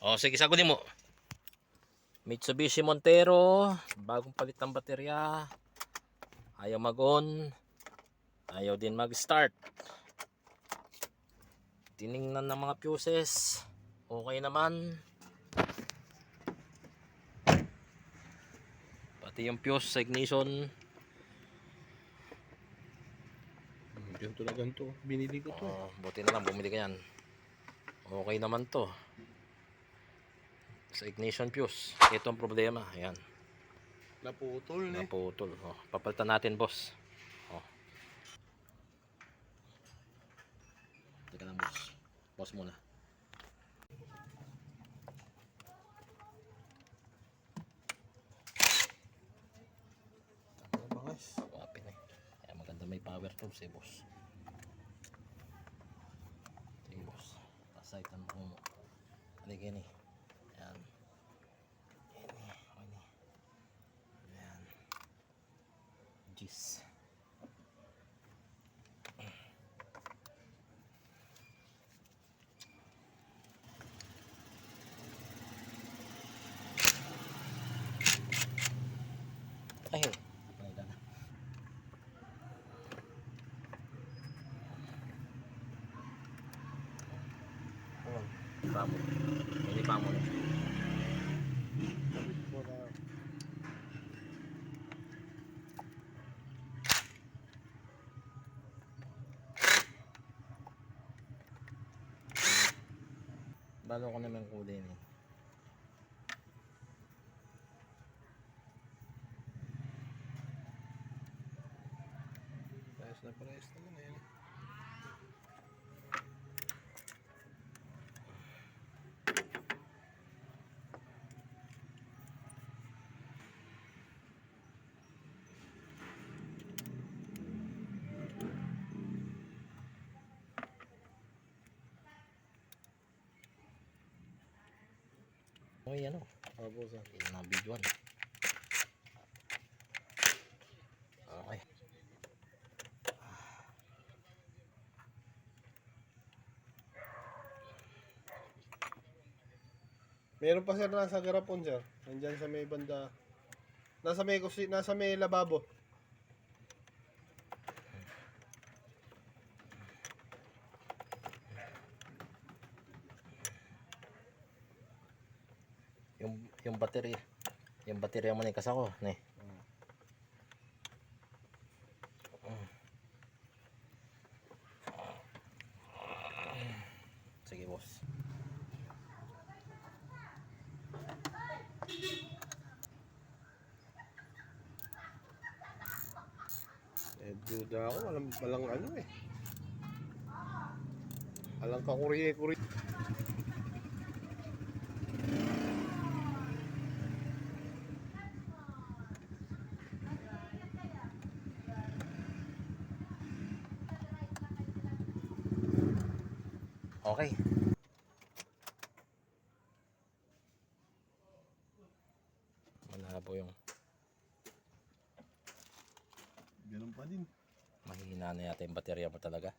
O sige, sagutin mo. Mitsubishi Montero, bagong palit ng baterya. Ayaw mag-on. Ayaw din mag-start. Tiningnan ng mga fuses. Okay naman. Pati yung fuse sa ignition. Ganito na ganito. Binili ko to. Buti na lang bumili ka yan. Okay naman to. Sa ignition fuse. Ito ang problema. Ayan. Naputol eh. Naputol. Papalitan natin, boss. Teka lang, boss. Boss muna. Bangas. Wapin eh. Kaya maganda may power tools eh, boss. Sige, boss. Pasaitan mo kung haligin eh. Ayan. Ayan eh. Okay eh. Ayan. Jeez. Ay, panay na. Pamo. Ini pamo. Balo ko naman kulay ni. Parehas naman eh. Oy, ano? Opo, sir. Yung na videoan. Okay. Meron pa sir nasa garapon sir. Nandyan sa may banda. Nasa may lababo. Yung battery. Yung baterya mo ni kasako, ne. Sige, boss. Duda ako. Walang ano eh. Walang kakuriye-kuriye. Okay. Malabo yung Ganun pa din. mahina na yata yung baterya mo talaga.